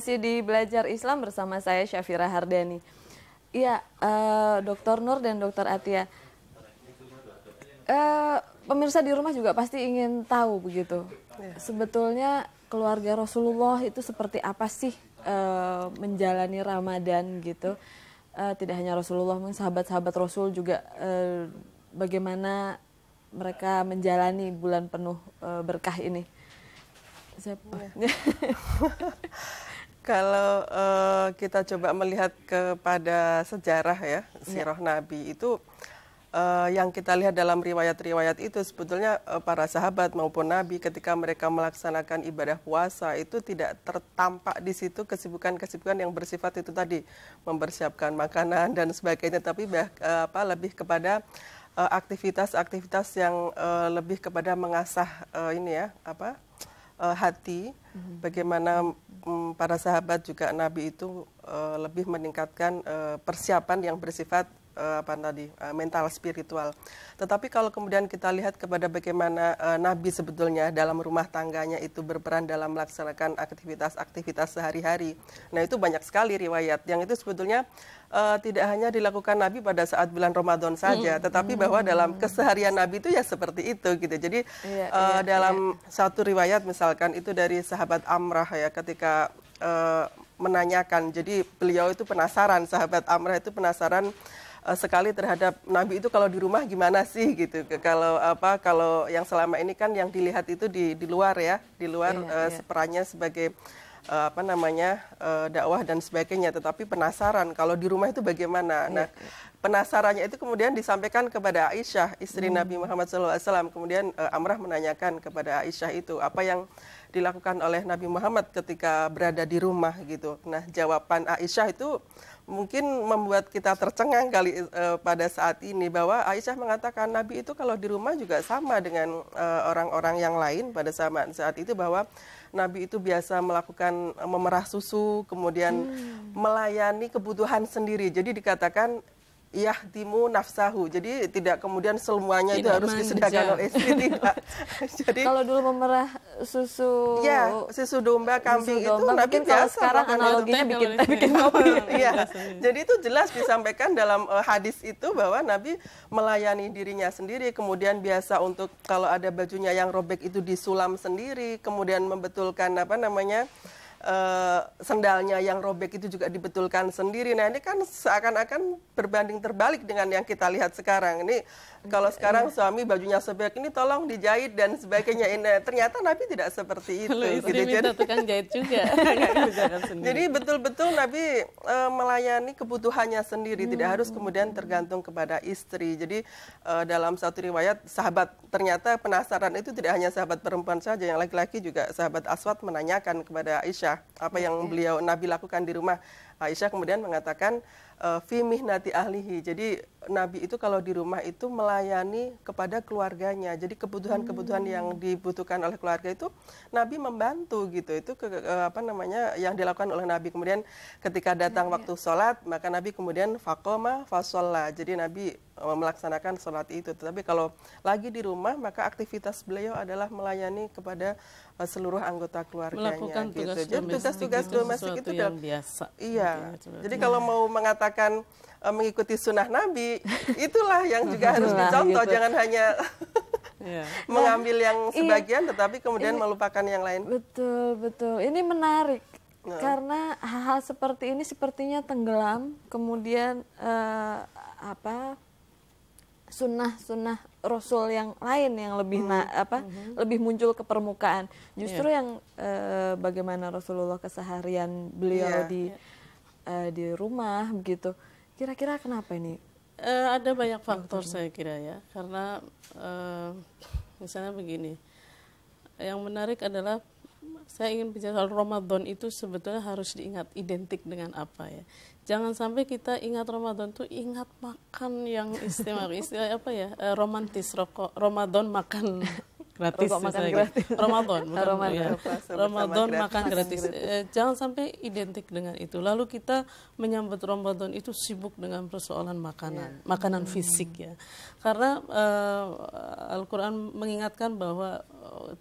masih di Belajar Islam bersama saya Syafira Hardani. Iya, Dr. Nur dan Dr. Atia. Pemirsa di rumah juga pasti ingin tahu begitu. Sebetulnya keluarga Rasulullah itu seperti apa sih menjalani Ramadan gitu. Tidak hanya Rasulullah, sahabat-sahabat Rasul juga bagaimana mereka menjalani bulan penuh berkah ini. Kalau kita coba melihat kepada sejarah ya, sirah Nabi itu yang kita lihat dalam riwayat-riwayat itu sebetulnya para sahabat maupun Nabi ketika mereka melaksanakan ibadah puasa itu tidak tertampak di situ kesibukan-kesibukan yang bersifat itu tadi mempersiapkan makanan dan sebagainya, tapi lebih kepada aktivitas-aktivitas yang lebih kepada mengasah hati, bagaimana para sahabat juga Nabi itu lebih meningkatkan persiapan yang bersifat mental spiritual. Tetapi kalau kemudian kita lihat kepada bagaimana Nabi sebetulnya dalam rumah tangganya itu berperan dalam melaksanakan aktivitas sehari-hari. Nah itu banyak sekali riwayat yang itu sebetulnya tidak hanya dilakukan Nabi pada saat bulan Ramadan saja, tetapi bahwa dalam keseharian Nabi itu ya seperti itu gitu. Jadi dalam satu riwayat misalkan itu dari sahabat Amrah ya ketika menanyakan, jadi beliau itu penasaran, sahabat Amrah itu penasaran sekali terhadap Nabi itu kalau di rumah gimana sih gitu. Kalau yang selama ini kan yang dilihat itu di luar ya, di luar perannya sebagai dakwah dan sebagainya, tetapi penasaran kalau di rumah itu bagaimana. Nah, penasarannya itu kemudian disampaikan kepada Aisyah, istri Nabi Muhammad SAW. Kemudian Amrah menanyakan kepada Aisyah itu apa yang dilakukan oleh Nabi Muhammad ketika berada di rumah gitu. Nah, jawaban Aisyah itu mungkin membuat kita tercengang kali pada saat ini, bahwa Aisyah mengatakan Nabi itu kalau di rumah juga sama dengan orang-orang yang lain pada saat itu, bahwa Nabi itu biasa melakukan memerah susu, kemudian melayani kebutuhan sendiri. Jadi dikatakan yahdimu nafsahu, jadi tidak kemudian semuanya itu harus disediakan oleh istri, tidak. Jadi kalau dulu memerah susu, susu domba, kambing itu mungkin Nabi kalau biasa sekarang analoginya bikin kopi. Jadi itu jelas disampaikan dalam hadis itu bahwa Nabi melayani dirinya sendiri, kemudian biasa untuk kalau ada bajunya yang robek itu disulam sendiri, kemudian membetulkan sendalnya yang robek itu juga dibetulkan sendiri. Nah ini kan seakan-akan berbanding terbalik dengan yang kita lihat sekarang. Ini kalau sekarang suami bajunya sobek, ini tolong dijahit dan sebagainya. Ini ternyata Nabi tidak seperti itu. Gitu. Minta tukang jahit juga. Jadi betul-betul Nabi melayani kebutuhannya sendiri, tidak harus kemudian tergantung kepada istri. Jadi dalam satu riwayat sahabat ternyata penasaran itu tidak hanya sahabat perempuan saja, yang laki-laki juga sahabat Aswad menanyakan kepada Aisyah apa yang beliau Nabi lakukan di rumah. Aisyah kemudian mengatakan fi mihnati ahlihi. Jadi Nabi itu kalau di rumah itu melayani kepada keluarganya. Jadi kebutuhan-kebutuhan yang dibutuhkan oleh keluarga itu Nabi membantu gitu. Itu yang dilakukan oleh Nabi. Kemudian ketika datang waktu sholat, maka Nabi kemudian faqoma fasholla. Jadi Nabi melaksanakan sholat itu. Tetapi kalau lagi di rumah, maka aktivitas beliau adalah melayani kepada seluruh anggota keluarganya. Melakukan tugas-tugas domestik itu yang biasa. Iya. Jadi kalau mau mengatakan mengikuti sunnah Nabi, itulah yang juga harus dicontoh. Gitu. Jangan hanya mengambil yang sebagian, tetapi kemudian melupakan yang lain. Betul. Ini menarik. Karena hal-hal seperti ini sepertinya tenggelam, kemudian sunnah Rasul yang lain yang lebih lebih muncul ke permukaan. Justru yang bagaimana Rasulullah keseharian beliau di rumah begitu. Kira-kira kenapa ini? Ada banyak faktor saya kira ya. Karena misalnya begini. Yang menarik adalah saya ingin bicara soal Ramadan itu sebetulnya harus diingat identik dengan apa ya. Jangan sampai kita ingat Ramadan tuh ingat makan yang istimewa, romantis, Ramadan makan gratis. Ramadan makan gratis. Jangan sampai identik dengan itu. Lalu kita menyambut Ramadan itu sibuk dengan persoalan makanan fisik ya. Karena Al-Quran mengingatkan bahwa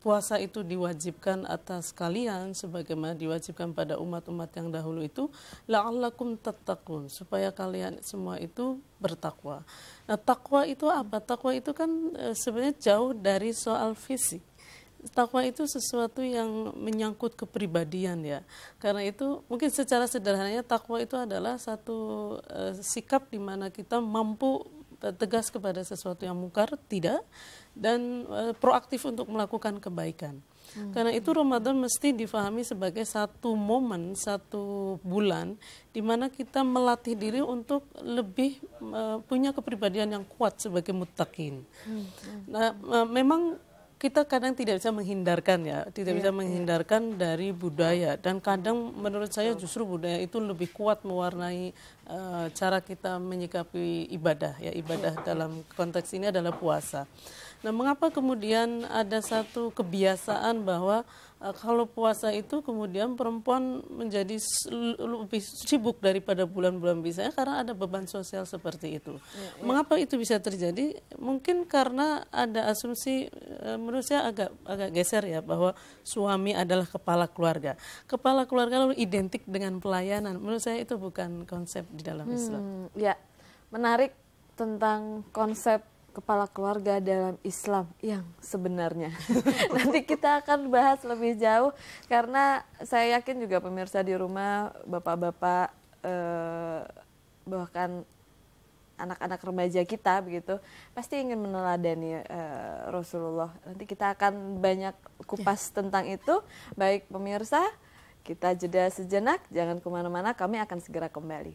puasa itu diwajibkan atas kalian sebagaimana diwajibkan pada umat-umat yang dahulu itu, la'allakum tattaqun, supaya kalian semua itu bertakwa. Nah, takwa itu apa? Takwa itu kan sebenarnya jauh dari soal fisik. Takwa itu sesuatu yang menyangkut kepribadian ya. Karena itu mungkin secara sederhananya takwa itu adalah satu sikap di mana kita mampu tegas kepada sesuatu yang mungkar, tidak, dan proaktif untuk melakukan kebaikan. Karena itu Ramadan mesti difahami sebagai satu momen, satu bulan di mana kita melatih diri untuk lebih punya kepribadian yang kuat sebagai muttaqin. Nah, memang kita kadang tidak bisa menghindarkan ya, tidak bisa menghindarkan dari budaya, dan kadang menurut saya justru budaya itu lebih kuat mewarnai cara kita menyikapi ibadah ya, ibadah dalam konteks ini adalah puasa. Nah, mengapa kemudian ada satu kebiasaan bahwa kalau puasa itu kemudian perempuan menjadi lebih sibuk daripada bulan-bulan biasanya karena ada beban sosial seperti itu. Mengapa itu bisa terjadi? Mungkin karena ada asumsi menurut saya agak geser ya, bahwa suami adalah kepala keluarga. Kepala keluarga lalu identik dengan pelayanan. Menurut saya itu bukan konsep di dalam Islam. Ya, menarik tentang konsep kepala keluarga dalam Islam yang sebenarnya. Nanti kita akan bahas lebih jauh karena saya yakin juga pemirsa di rumah, bapak-bapak, bahkan anak-anak remaja kita begitu pasti ingin meneladani Rasulullah. Nanti kita akan banyak kupas tentang itu. Baik pemirsa, kita jeda sejenak, jangan kemana-mana, kami akan segera kembali.